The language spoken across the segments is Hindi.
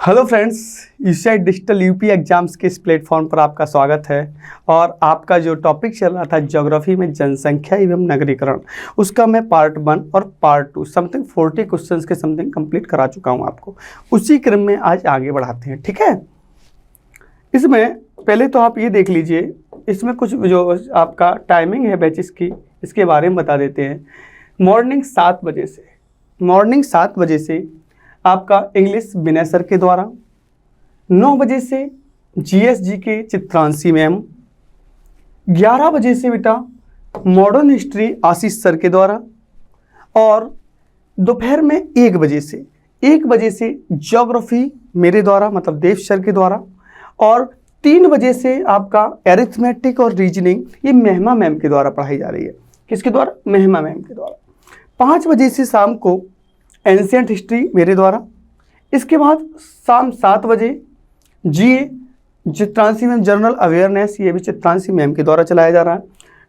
Hello friends, UCI digital UP exams के इस प्लेटफॉर्म पर आपका स्वागत है। और आपका जो टॉपिक चल रहा था ज्योग्राफी में जनसंख्या एवं नगरीकरण, उसका मैं पार्ट 1 और पार्ट 2 समथिंग 40 क्वेश्चंस के समथिंग कंप्लीट करा चुका हूं आपको। उसी क्रम में आज आगे बढ़ाते हैं, ठीक है। इसमें पहले तो आप ये देख लीजिए, इसमें कुछ जो आपका टाइमिंग है बैचेस की, इसके बारे में बता देते हैं। मॉर्निंग 7 बजे से आपका इंग्लिश विनय सर के द्वारा, 9 बजे से जीएसजी के चित्रांशी मैम, 11 बजे से बेटा मॉडर्न हिस्ट्री आशीष सर के द्वारा, और दोपहर में 1 बजे से ज्योग्राफी मेरे द्वारा मतलब देव सर के द्वारा, और 3 बजे से आपका एरिथमेटिक और रीजनिंग ये महिमा मैम के द्वारा पढ़ाई जा रही है। किसके द्वारा? महिमा मैम के द्वारा। 5 बजे से शाम को एंशिएंट हिस्ट्री मेरे द्वारा। इसके बाद शाम 7 बजे जीए चित्रांशी मैम जनरल अवेयरनेस, ये भी चित्रांशी मैम के द्वारा चलाया जा रहा है।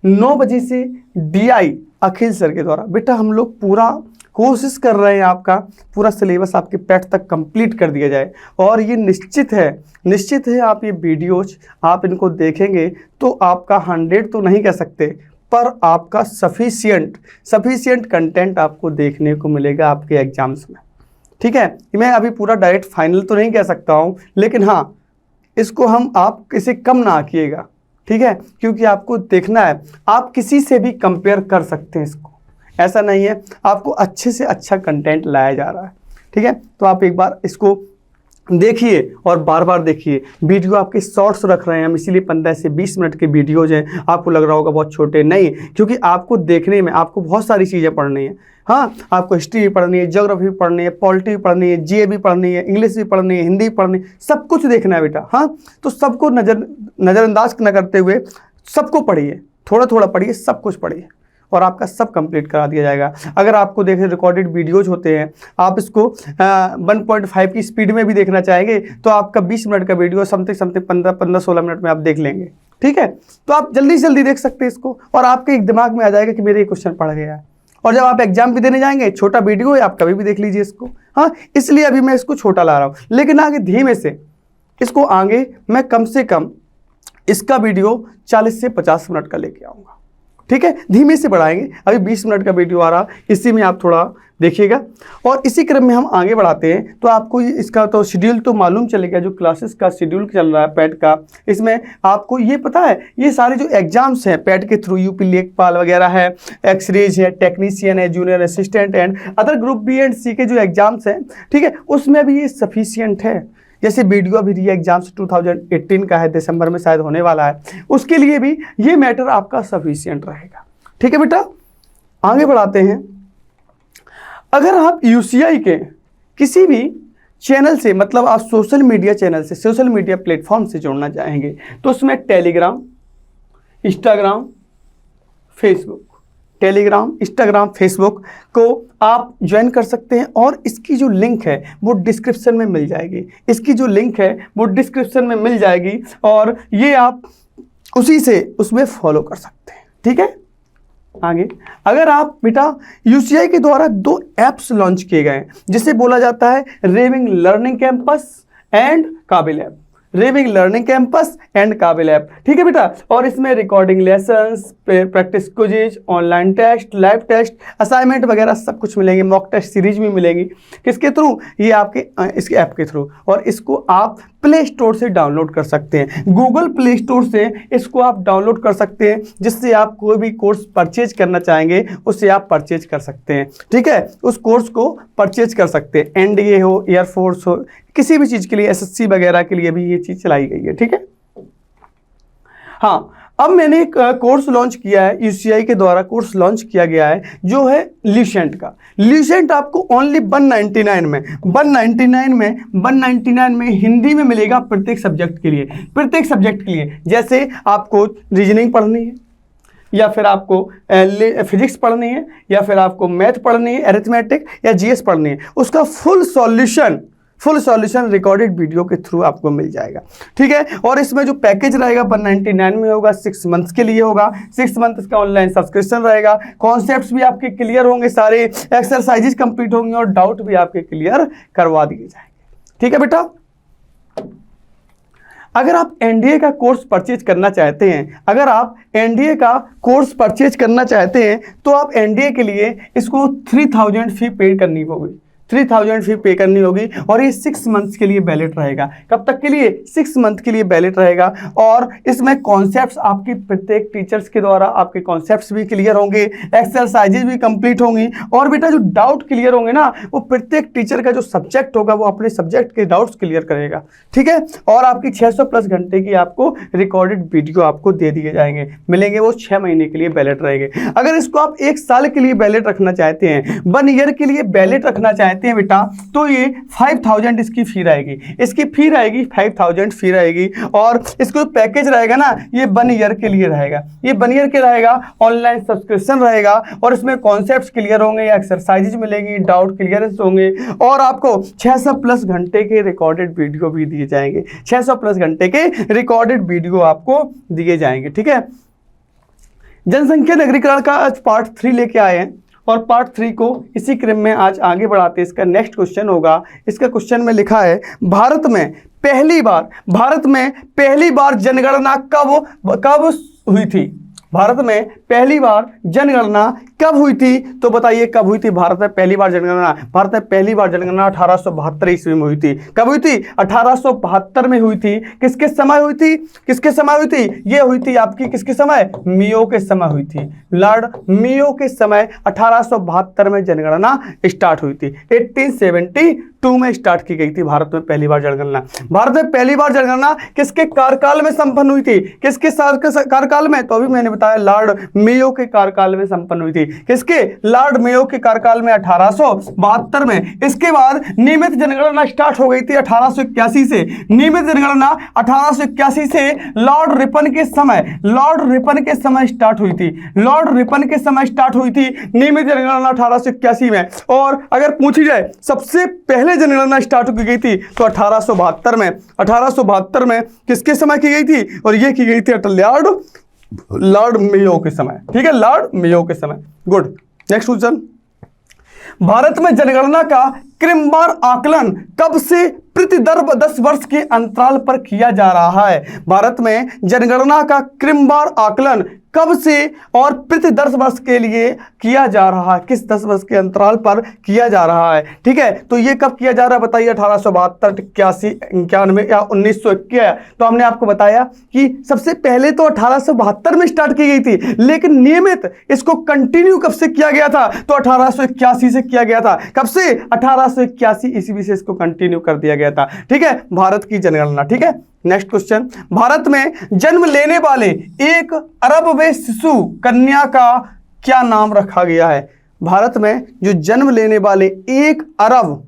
9 बजे से डीआई अखिल सर के द्वारा। बेटा हम लोग पूरा कोशिश कर रहे हैं आपका पूरा सिलेबस आपके पैट तक कंप्लीट कर दिया जाए, और ये निश्चित है आप ये वीडियोज आप इनको देखेंगे तो आपका 100 तो नहीं कह सकते, पर आपका सफिशिएंट कंटेंट आपको देखने को मिलेगा आपके एग्जाम्स में, ठीक है। मैं अभी पूरा डायरेक्ट फाइनल तो नहीं कह सकता हूँ, लेकिन हाँ इसको आप इसे कम ना आकिएगा, ठीक है, क्योंकि आपको देखना है आप किसी से भी कंपेयर कर सकते हैं इसको। ऐसा नहीं है, आपको अच्छे से अच्छा कंटेंट लाया जा रहा है, ठीक है। तो आप एक बार इसको देखिए और बार बार देखिए। वीडियो आपके शॉर्ट्स रख रहे हैं हम, इसीलिए 15 से 20 मिनट के वीडियोज हैं। आपको लग रहा होगा बहुत छोटे, नहीं, क्योंकि आपको देखने में आपको बहुत सारी चीज़ें पढ़नी है। हाँ, आपको हिस्ट्री भी पढ़नी है, ज्योग्राफी भी पढ़नी है, पॉलिटी भी पढ़नी है, जीए भी पढ़नी है, इंग्लिश भी पढ़नी है, हिंदी भी पढ़नी है, सब कुछ देखना है बेटा। हाँ, तो सबको नज़रअंदाज न करते हुए सबको पढ़िए, थोड़ा थोड़ा पढ़िए, सब कुछ पढ़िए, और आपका सब कंप्लीट करा दिया जाएगा। अगर आपको देखें रिकॉर्डेड वीडियोज होते हैं, आप इसको 1.5 की स्पीड में भी देखना चाहेंगे तो आपका 20 मिनट का वीडियो समथिंग 15-16 मिनट में आप देख लेंगे, ठीक है। तो आप जल्दी से जल्दी देख सकते हैं इसको, और आपके एक दिमाग में आ जाएगा कि मेरे ये क्वेश्चन पढ़ गया है। और जब आप एग्जाम भी देने जाएंगे, छोटा वीडियो है, आप कभी भी देख लीजिए इसको। हाँ, इसलिए अभी मैं इसको छोटा ला रहा हूँ, लेकिन आगे धीमे से इसको आगे मैं कम से कम इसका वीडियो 40 से 50 मिनट का लेके आऊँगा, ठीक है। धीमे से बढ़ाएंगे, अभी 20 मिनट का वीडियो आ रहा, इसी में आप थोड़ा देखिएगा। और इसी क्रम में हम आगे बढ़ाते हैं। तो आपको इसका तो शेड्यूल तो मालूम चलेगा, जो क्लासेस का शेड्यूल चल रहा है पैट का। इसमें आपको ये पता है, ये सारे जो एग्जाम्स हैं पैट के थ्रू, यूपी लेखपाल वगैरह है, एक्सरेज है, टेक्नीशियन है, junior assistant and other group B and C के जो एग्जाम्स हैं, ठीक है, उसमें भी ये सफिशियंट है। जैसे वीडियो अभी री एग्जाम्स 2018 का है, दिसंबर में शायद होने वाला है, उसके लिए भी ये मैटर आपका सफिशिएंट रहेगा, ठीक है बेटा। आगे बढ़ाते हैं। अगर आप यूसीआई के किसी भी चैनल से, मतलब आप सोशल मीडिया चैनल से, सोशल मीडिया प्लेटफॉर्म से जुड़ना चाहेंगे, तो उसमें टेलीग्राम, इंस्टाग्राम, फेसबुक को आप ज्वाइन कर सकते हैं। और इसकी जो लिंक है वो डिस्क्रिप्शन में मिल जाएगी, और ये आप उसी से उसमें फॉलो कर सकते हैं, ठीक है। आगे अगर आप बेटा यूसीआई के द्वारा 2 ऐप्स लॉन्च किए गए हैं, जिसे बोला जाता है रेविंग learning campus and Kabil app, ठीक है बेटा। और इसमें recording lessons, practice quiz, online test, live test, assignment वगैरह सब कुछ मिलेंगे। मॉक टेस्ट सीरीज भी मिलेगी। किसके थ्रू? ये आपके इसके ऐप के थ्रू। और इसको आप प्ले स्टोर से डाउनलोड कर सकते हैं, गूगल प्ले स्टोर से इसको आप डाउनलोड कर सकते हैं, जिससे आप कोई भी कोर्स परचेज करना चाहेंगे उससे आप परचेज कर सकते हैं, ठीक है। उस कोर्स को परचेज कर सकते हैं, एनडीए हो, एयरफोर्स हो, किसी भी चीज़ के लिए, एसएससी वगैरह के लिए भी ये चीज़ चलाई गई है, ठीक है। हाँ, अब मैंने एक कोर्स लॉन्च किया है, यूसीआई के द्वारा कोर्स लॉन्च किया गया है, जो है ल्यूसेंट का। ल्यूसेंट आपको ओनली 199 में हिंदी में मिलेगा प्रत्येक सब्जेक्ट के लिए। जैसे आपको रीजनिंग पढ़नी है, या फिर आपको फिजिक्स पढ़नी है, या फिर आपको मैथ पढ़नी है, अरिथमेटिक या जीएस पढ़नी है, उसका फुल सॉल्यूशन रिकॉर्डेड वीडियो के थ्रू आपको मिल जाएगा, ठीक है। और इसमें जो पैकेज रहेगा 199 में होगा, 6 मंथ्स के लिए होगा। 6 मंथ्स का ऑनलाइन सब्सक्रिप्शन रहेगा। कॉन्सेप्ट्स भी आपके क्लियर होंगे, सारे एक्सरसाइजेज कंप्लीट होंगे और डाउट भी आपके क्लियर करवा दिए जाएंगे, ठीक है बेटा। अगर आप एनडीए का कोर्स परचेज करना चाहते हैं, अगर आप एनडीए का कोर्स परचेज करना चाहते हैं तो आप एनडीए के लिए इसको 3000 फी पे करनी होगी, 3000 फी पे करनी होगी। और ये 6 मंथ्स के लिए वैलिड रहेगा। कब तक के लिए? 6 मंथ के लिए वैलिड रहेगा। और इसमें कॉन्सेप्ट्स आपकी प्रत्येक टीचर्स के द्वारा आपके कॉन्सेप्ट्स भी क्लियर होंगे, एक्सरसाइजेज भी कंप्लीट होंगी। और बेटा जो डाउट क्लियर होंगे ना, वो प्रत्येक टीचर का जो सब्जेक्ट होगा वो अपने सब्जेक्ट के डाउट्स क्लियर करेगा, ठीक है। और आपकी 600 प्लस घंटे की आपको रिकॉर्डेड वीडियो आपको दे दिए जाएंगे, मिलेंगे, वो 6 महीने के लिए वैलिड रहेंगे। अगर इसको आप 1 साल के लिए वैलिड रखना चाहते हैं, 1 ईयर के लिए वैलिड रखना चाहते हैं बेटा, तो ये 5000 इसकी फी रहेगी, इसकी फी रहेगी 5000 फी रहेगी। और इसको पैकेज रहेगा ना, ये 1 ईयर के लिए रहेगा, ये 1 ईयर के रहेगा, ऑनलाइन सब्सक्रिप्शन रहेगा। और इसमें कॉन्सेप्ट्स क्लियर होंगे, एक्सरसाइजेज मिलेंगी, डाउट क्लियरेंस होंगे। और आपको 600 प्लस घंटे के रिकॉर्डेड वीडियो भी दिए जाएंगे, 600 प्लस घंटे के रिकॉर्डेड वीडियो आपको दिए जाएंगे, ठीक है। जनसंख्या नगरीकरण का आज पार्ट 3 लेके आए हैं और पार्ट 3 को इसी क्रम में आज आगे बढ़ाते हैं। इसका नेक्स्ट क्वेश्चन होगा, इसका क्वेश्चन में लिखा है भारत में पहली बार जनगणना कब हुई थी? भारत में पहली बार जनगणना कब हुई थी? तो बताइए कब हुई थी भारत में पहली बार जनगणना? भारत में पहली बार जनगणना 1872 ईस्वी में हुई थी। कब हुई थी? 1872 में हुई थी। किसके समय हुई थी? किसके समय हुई थी? ये हुई थी आपकी किसके समय? मियो के समय हुई थी। लॉर्ड मियो के समय 1872 में जनगणना स्टार्ट हुई थी। 1872 में स्टार्ट की गई थी भारत में पहली बार जनगणना। भारत में पहली बार जनगणना किसके कार्यकाल में संपन्न हुई थी? किसके कार्यकाल में? तो अभी मैंने बताया लॉर्ड मेयो के कार्यकाल में संपन्न हुई थी। किसके? लॉर्ड मेयो के कार्यकाल में 1872 में। इसके बाद नियमित जनगणना स्टार्ट हो गई थी 1881 से। नियमित जनगणना 1881 से लॉर्ड रिपन के समय स्टार्ट हुई थी। लॉर्ड रिपन के समय स्टार्ट हुई थी नियमित जनगणना 1881 में। और अगर पूछी जाए सबसे पहले जनगणना स्टार्ट की गई थी तो 1872 में। 1872 में किसके समय की गई थी? और ये की गई थी लॉर्ड मेयो के समय, ठीक है, लॉर्ड मेयो के समय। गुड। नेक्स्ट क्वेश्चन, भारत में जनगणना का क्रमवार आकलन कब से प्रति 10 वर्ष के अंतराल पर किया जा रहा है? भारत में जनगणना का क्रमवार आकलन कब से और प्रति 10 वर्ष के लिए किया जा रहा है? किस 10 वर्ष के अंतराल पर किया जा रहा है? ठीक है, तो ये कब किया जा रहा है बताइए? 1872, 81, 91 या 1921। तो हमने आपको बताया कि सबसे पहले तो 1872 में स्टार्ट की गई थी, लेकिन नियमित इसको कंटिन्यू कब से किया गया था? तो 1881 से किया गया था। कब से? 1881 ईस्वी से इसको कंटिन्यू कर दिया गया था। ठीक है, भारत की जनगणना। ठीक है, नेक्स्ट क्वेश्चन, भारत में जन्म लेने वाले 1 अरबवे शिशु कन्या का क्या नाम रखा गया है? भारत में जो जन्म लेने वाले 1 अरबवे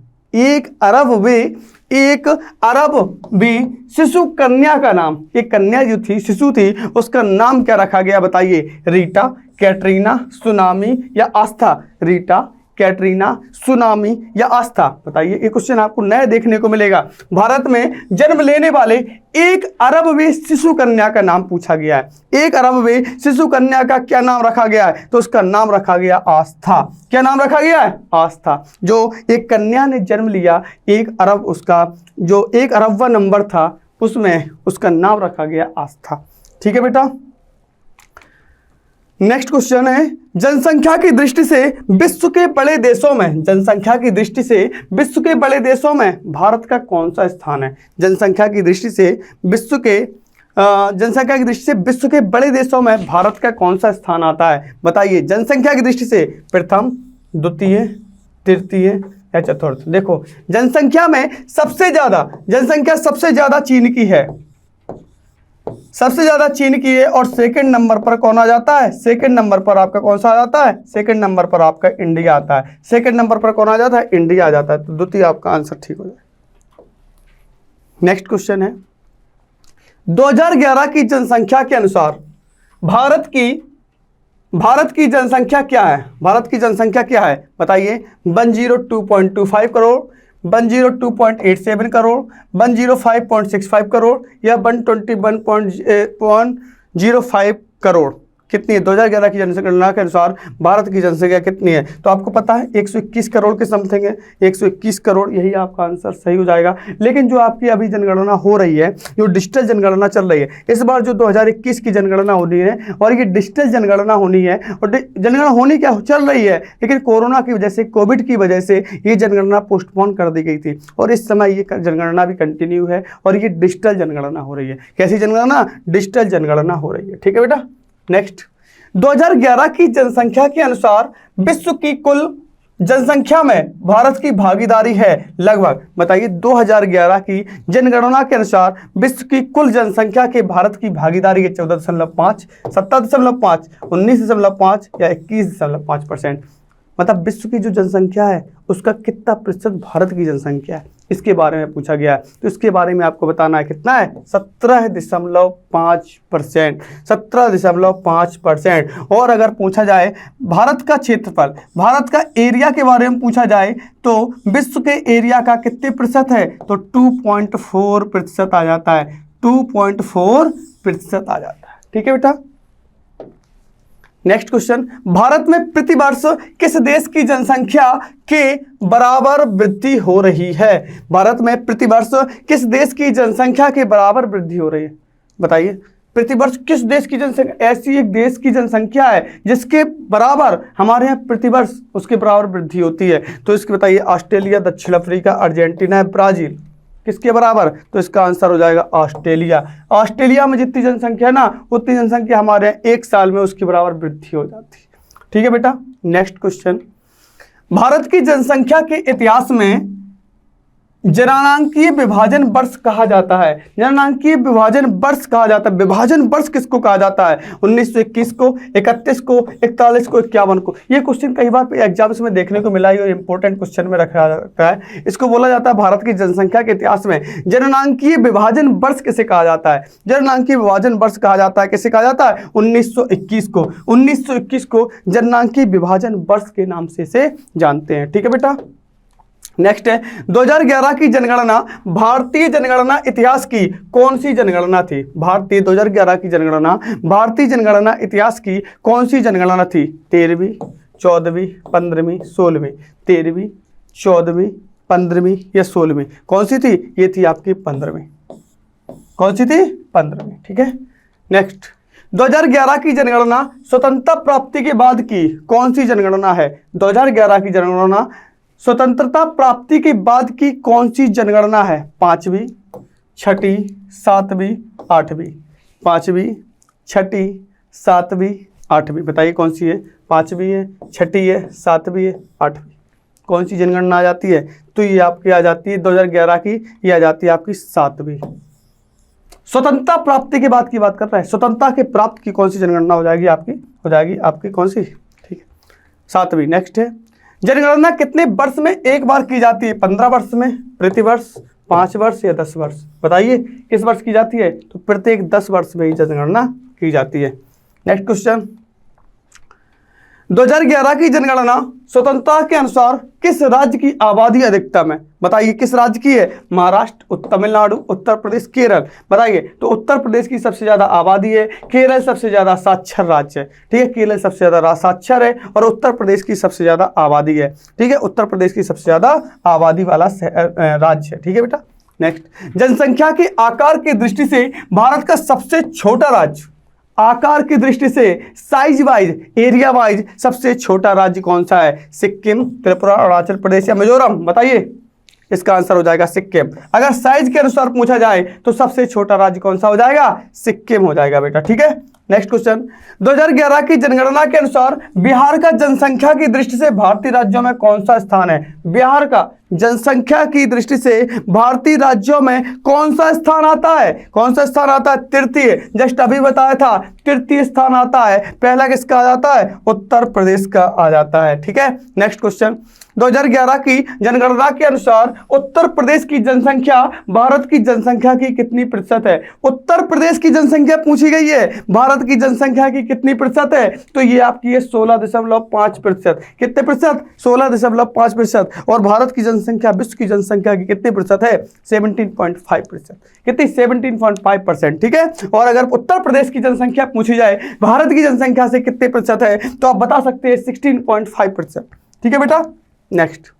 शिशु कन्या का नाम, एक कन्या जो थी, शिशु थी, उसका नाम क्या रखा गया बताइए? रीटा, कैटरीना, सुनामी या आस्था? रीटा, कैटरीना, सुनामी या आस्था? बताइए, ये क्वेश्चन आपको नया देखने को मिलेगा। भारत में जन्म लेने वाले 1 अरबवे शिशु कन्या का नाम पूछा गया है। 1 अरबवे शिशु कन्या का क्या नाम रखा गया है? तो उसका नाम रखा गया आस्था। क्या नाम रखा गया है? आस्था। जो एक कन्या ने जन्म लिया 1 अरब, उसका जो 1 अरबवा नंबर था उसमें उसका नाम रखा गया आस्था। ठीक है बेटा, नेक्स्ट क्वेश्चन है, जनसंख्या की दृष्टि से विश्व के बड़े देशों में, जनसंख्या की दृष्टि से विश्व के बड़े देशों में भारत का कौन सा स्थान है? जनसंख्या की दृष्टि से विश्व के बड़े देशों में भारत का कौन सा स्थान आता है? बताइए, जनसंख्या की दृष्टि से प्रथम, द्वितीय, तृतीय या चतुर्थ? देखो, जनसंख्या सबसे ज्यादा चीन की है, सबसे ज्यादा चीन की है। और सेकंड नंबर पर कौन आ जाता है? सेकंड नंबर पर आपका कौन सा आ जाता है? सेकंड नंबर पर आपका इंडिया आता है। सेकंड नंबर पर कौन आ जाता है? इंडिया आ जाता है। तो द्वितीय आपका आंसर ठीक हो जाए। नेक्स्ट क्वेश्चन है, 2011 की जनसंख्या के अनुसार भारत की जनसंख्या क्या है? भारत की जनसंख्या क्या है बताइए? 102.25 करोड़, 102.87 करोड़, 105.65 करोड़ या 121.05 करोड़? कितनी है? 2011 की जनगणना के अनुसार भारत की जनसंख्या कितनी है? तो आपको पता है 121 करोड़ के समथिंग है, 121 करोड़, यही आपका आंसर सही हो जाएगा। लेकिन जो आपकी अभी जनगणना हो रही है, जो डिजिटल जनगणना चल रही है, इस बार जो 2021 की जनगणना होनी है और ये डिजिटल जनगणना होनी है, और जनगणना होनी क्या चल रही है, लेकिन कोरोना की वजह से, कोविड की वजह से ये जनगणना पोस्टपोन कर दी गई थी और इस समय ये जनगणना भी कंटिन्यू है और ये डिजिटल जनगणना हो रही है। कैसी जनगणना? डिजिटल जनगणना हो रही है। ठीक है बेटा। नेक्स्ट, 2011 की जनसंख्या के अनुसार विश्व की कुल जनसंख्या में भारत की भागीदारी है लगभग, बताइए 2011 की जनगणना के अनुसार विश्व की कुल जनसंख्या के भारत की भागीदारी है 14.5, 17.5, 19.5 या 21.5%। मतलब विश्व की जो जनसंख्या है उसका कितना प्रतिशत भारत की जनसंख्या है, इसके बारे में पूछा गया है। तो इसके बारे में आपको बताना है कितना है? 17.5%, 17.5%। और अगर पूछा जाए भारत का क्षेत्रफल, भारत का एरिया के बारे में पूछा जाए तो विश्व के एरिया का कितने प्रतिशत है? तो 2.4% आ जाता है, 2.4% आ जाता है। ठीक है बेटा। नेक्स्ट क्वेश्चन, भारत में प्रतिवर्ष किस देश की जनसंख्या के बराबर वृद्धि हो रही है? भारत में प्रतिवर्ष किस देश की जनसंख्या के बराबर वृद्धि हो रही है? बताइए, प्रतिवर्ष किस देश की जनसंख्या, ऐसी एक देश की जनसंख्या है जिसके बराबर हमारे यहाँ प्रतिवर्ष उसके बराबर वृद्धि होती है। तो इसके बताइए, ऑस्ट्रेलिया, दक्षिण अफ्रीका, अर्जेंटीना, ब्राजील, किसके बराबर? तो इसका आंसर हो जाएगा ऑस्ट्रेलिया। ऑस्ट्रेलिया में जितनी जनसंख्या है ना, उतनी जनसंख्या हमारे एक साल में उसके बराबर वृद्धि हो जाती है। ठीक है बेटा। नेक्स्ट क्वेश्चन, भारत की जनसंख्या के इतिहास में जननांकीय विभाजन वर्ष कहा जाता है। जननांकीय विभाजन वर्ष कहा जाता है। विभाजन वर्ष किसको कहा जाता है? 1921 को, 31 को, 41 को, 51 को। ये क्वेश्चन कई बार एग्जाम्स में देखने को मिला है और इंपॉर्टेंट क्वेश्चन में रखा जाता है। इसको बोला जाता है भारत की जनसंख्या के इतिहास में जननांकीय विभाजन वर्ष किसे कहा जाता है? जननांकीय विभाजन वर्ष कहा जाता है, किसे कहा जाता है? 1921 को। 1921 को जननांकीय विभाजन वर्ष के नाम से इसे जानते हैं। ठीक है बेटा। नेक्स्ट है, 2011 की जनगणना भारतीय जनगणना इतिहास की कौन सी जनगणना थी? भारतीय 2011 की जनगणना भारतीय जनगणना इतिहास की कौन सी जनगणना थी? 13वीं, 14वीं, 15वीं, 16वीं। 13वीं, 14वीं, 15वीं या 16वीं? कौन सी थी? ये थी आपकी 15वीं। कौन सी थी? 15वीं। ठीक है। नेक्स्ट, 2011 की जनगणना स्वतंत्रता प्राप्ति के बाद की कौन सी जनगणना है? 2011 की जनगणना स्वतंत्रता प्राप्ति के बाद की कौन सी जनगणना है? 5वीं, 6ठी, 7वीं, 8वीं। 5वीं, 6ठी, 7वीं, 8वीं। बताइए कौन सी है? 5वीं है, 6ठी है, 7वीं है, 8वीं। कौन सी जनगणना आ जाती है? तो ये आपकी आ जाती है 2011 की, ये आ जाती है आपकी 7वीं। स्वतंत्रता प्राप्ति के बाद की बात कर रहे हैं। स्वतंत्रता के प्राप्त की कौन सी जनगणना हो जाएगी आपकी? हो जाएगी आपकी कौन सी? ठीक है, 7वीं। नेक्स्ट है, जनगणना कितने वर्ष में एक बार की जाती है? 15 वर्ष में, प्रतिवर्ष, 5 वर्ष या 10 वर्ष? बताइए किस वर्ष की जाती है? तो प्रत्येक 10 वर्ष में ही जनगणना की जाती है। नेक्स्ट क्वेश्चन, 2011 की जनगणना स्वतंत्रता के अनुसार किस राज्य की आबादी अधिकतम है? बताइए किस राज्य की है? महाराष्ट्र, तमिलनाडु, उत्तर प्रदेश, केरल। बताइए। तो उत्तर प्रदेश की सबसे ज्यादा आबादी है, केरल सबसे ज्यादा साक्षर राज्य है। ठीक है, केरल सबसे ज्यादा साक्षर है और उत्तर प्रदेश की सबसे ज्यादा आबादी है। ठीक है, उत्तर प्रदेश की सबसे ज्यादा आबादी वाला राज्य है। ठीक है बेटा। नेक्स्ट, जनसंख्या के आकार की दृष्टि से भारत का सबसे छोटा राज्य, आकार की दृष्टि से, साइज वाइज, एरिया वाइज सबसे छोटा राज्य कौन सा है? सिक्किम, त्रिपुरा, अरुणाचल प्रदेश या मिजोरम? बताइए। इसका आंसर हो जाएगा सिक्किम। अगर साइज के अनुसार पूछा जाए तो सबसे छोटा राज्य कौन सा हो जाएगा? सिक्किम हो जाएगा बेटा। ठीक है। नेक्स्ट क्वेश्चन, 2011 की जनगणना के अनुसार बिहार का जनसंख्या की दृष्टि से भारतीय राज्यों में कौन सा स्थान है? बिहार का जनसंख्या की दृष्टि से भारतीय राज्यों में कौन सा स्थान आता है? कौन सा स्थान आता है? तृतीय। जस्ट अभी बताया था, तृतीय स्थान आता है। पहला किसका आ जाता है? उत्तर प्रदेश का आ जाता है। ठीक है। नेक्स्ट क्वेश्चन, 2011 की जनगणना के अनुसार उत्तर प्रदेश की जनसंख्या भारत की जनसंख्या की कितनी प्रतिशत है? उत्तर प्रदेश की जनसंख्या पूछी गई है, भारत की जनसंख्या की कितनी प्रतिशत है? तो ये आपकी है 16.5%। कितने प्रतिशत? 16.5%। और भारत की जनसंख्या विश्व की जनसंख्या की कितने प्रतिशत है? 17.5%। कितनी? 17.5%। ठीक है। और अगर उत्तर प्रदेश की जनसंख्या पूछी जाए भारत की जनसंख्या से कितने प्रतिशत है, तो आप बता सकते हैं 16.5%। ठीक है बेटा। नेक्स्ट,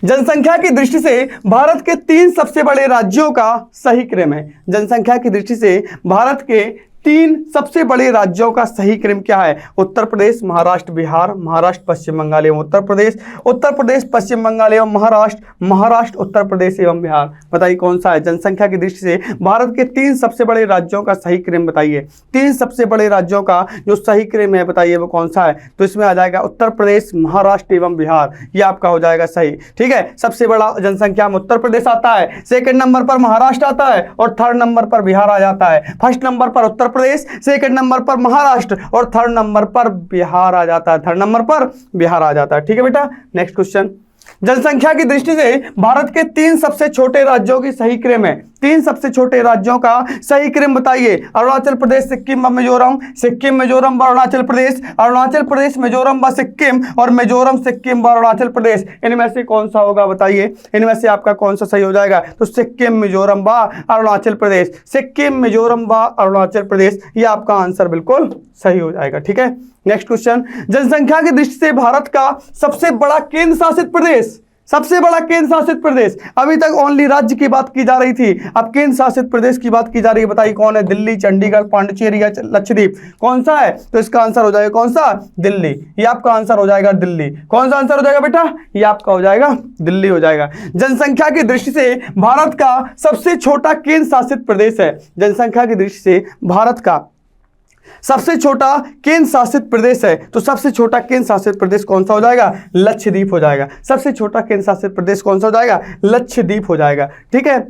जनसंख्या की दृष्टि से भारत के 3 सबसे बड़े राज्यों का सही क्रम है। जनसंख्या की दृष्टि से भारत के 3 सबसे बड़े राज्यों का सही क्रम क्या है? उत्तर प्रदेश, महाराष्ट्र, बिहार, महाराष्ट्र, पश्चिम बंगाल एवं उत्तर प्रदेश, उत्तर प्रदेश, पश्चिम बंगाल एवं महाराष्ट्र, महाराष्ट्र, उत्तर प्रदेश एवं बिहार। बताइए कौन सा है? जनसंख्या की दृष्टि से भारत के 3 सबसे बड़े राज्यों का सही क्रम बताइए। 3 सबसे बड़े राज्यों का जो सही क्रम है बताइए वो कौन सा है? तो इसमें आ जाएगा उत्तर प्रदेश, महाराष्ट्र एवं बिहार। ये आपका हो जाएगा सही। ठीक है। सबसे बड़ा जनसंख्या में उत्तर प्रदेश आता है, सेकंड नंबर पर महाराष्ट्र आता है और थर्ड नंबर पर बिहार आ जाता है। फर्स्ट नंबर पर उत्तर प्रदेश, सेकंड नंबर पर महाराष्ट्र और थर्ड नंबर पर बिहार आ जाता है। थर्ड नंबर पर बिहार आ जाता है। ठीक है बेटा। नेक्स्ट क्वेश्चन, जनसंख्या की दृष्टि से भारत के 3 सबसे छोटे राज्यों की सही क्रम है। 3 सबसे छोटे राज्यों का सही क्रम बताइए। अरुणाचल प्रदेश, सिक्किम व मिजोरम, सिक्किम, मिजोरम व अरुणाचल प्रदेश, अरुणाचल प्रदेश, मिजोरम व सिक्किम और मिजोरम, सिक्किम व अरुणाचल प्रदेश। इनमें से कौन सा होगा बताइए? इनमें से आपका कौन सा सही हो जाएगा? तो सिक्किम, मिजोरम व अरुणाचल प्रदेश। सिक्किम, मिजोरम व अरुणाचल प्रदेश, ये आपका आंसर बिल्कुल सही हो जाएगा। ठीक है। नेक्स्ट क्वेश्चन, जनसंख्या की दृष्टि से भारत का सबसे बड़ा केंद्र शासित प्रदेश, सबसे बड़ा केंद्र शासित प्रदेश। अभी तक ओनली राज्य की बात की जा रही थी, अब केंद्र शासित प्रदेश की बात की जा रही है। बताइए कौन है? दिल्ली, चंडीगढ़, पांडिचेरी या लक्षद्वीप? कौन सा है? तो इसका आंसर हो जाएगा कौन सा? दिल्ली। ये आपका आंसर हो जाएगा दिल्ली। कौन सा आंसर हो जाएगा बेटा? ये आपका हो जाएगा दिल्ली हो जाएगा। जनसंख्या की दृष्टि से भारत का सबसे छोटा केंद्र शासित प्रदेश है। जनसंख्या की दृष्टि से भारत का सबसे छोटा केंद्र शासित प्रदेश है, तो सबसे छोटा केंद्र शासित प्रदेश कौन सा हो जाएगा? लक्षद्वीप हो जाएगा। सबसे छोटा केंद्र शासित प्रदेश कौन सा हो जाएगा? लक्षद्वीप हो जाएगा। ठीक है।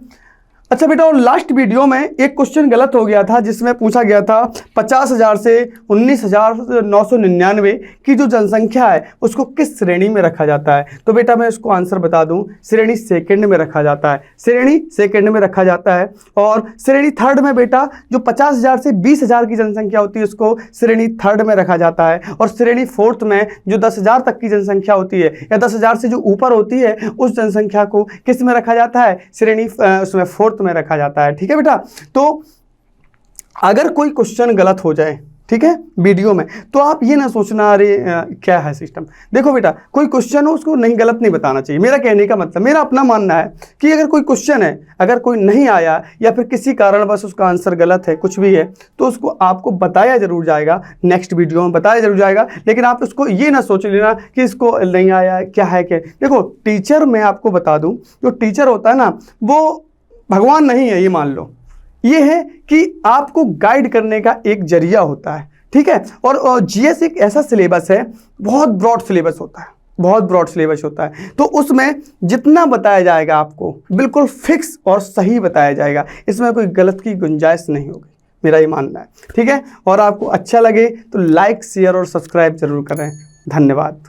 अच्छा बेटा, और लास्ट वीडियो में एक क्वेश्चन गलत हो गया था जिसमें पूछा गया था 50,000 से 19,999 की जो जनसंख्या है उसको किस श्रेणी में रखा जाता है? तो बेटा मैं इसको आंसर बता दूं, श्रेणी सेकंड में रखा जाता है। श्रेणी सेकंड में रखा जाता है। और श्रेणी थर्ड में बेटा जो 50,000 से 20,000 की जनसंख्या होती है उसको श्रेणी थर्ड में रखा जाता है। और श्रेणी फोर्थ में जो 10,000 तक की जनसंख्या होती है या 10,000 से जो ऊपर होती है उस जनसंख्या को किस में रखा जाता है? श्रेणी उसमें फोर्थ में रखा जाता है। ठीक है बेटा। तो अगर कोई क्वेश्चन गलत हो जाए, ठीक है, वीडियो में, तो आप ये ना सोचना अरे क्या है सिस्टम। देखो बेटा, कोई क्वेश्चन हो उसको नहीं गलत नहीं बताना चाहिए। मेरा कहने का मतलब, मेरा अपना मानना है कि अगर कोई क्वेश्चन है, अगर कोई नहीं आया या फिर किसी कारण बस उसका आंसर गलत है, कुछ भी है, तो उसको आपको बताया जरूर जाएगा, नेक्स्ट वीडियो में बताया जरूर जाएगा। लेकिन आप उसको ये ना सोच लेना कि इसको नहीं आया क्या है। क्या देखो, टीचर मैं आपको बता दूं, जो टीचर होता है ना वो भगवान नहीं है, ये मान लो। ये है कि आपको गाइड करने का एक जरिया होता है। ठीक है। और जीएस एक ऐसा सिलेबस है, बहुत ब्रॉड सिलेबस होता है, बहुत ब्रॉड सिलेबस होता है। तो उसमें जितना बताया जाएगा आपको बिल्कुल फिक्स और सही बताया जाएगा, इसमें कोई गलत की गुंजाइश नहीं होगी, मेरा ये मानना है। ठीक है। और आपको अच्छा लगे तो लाइक, शेयर और सब्सक्राइब जरूर करें। धन्यवाद।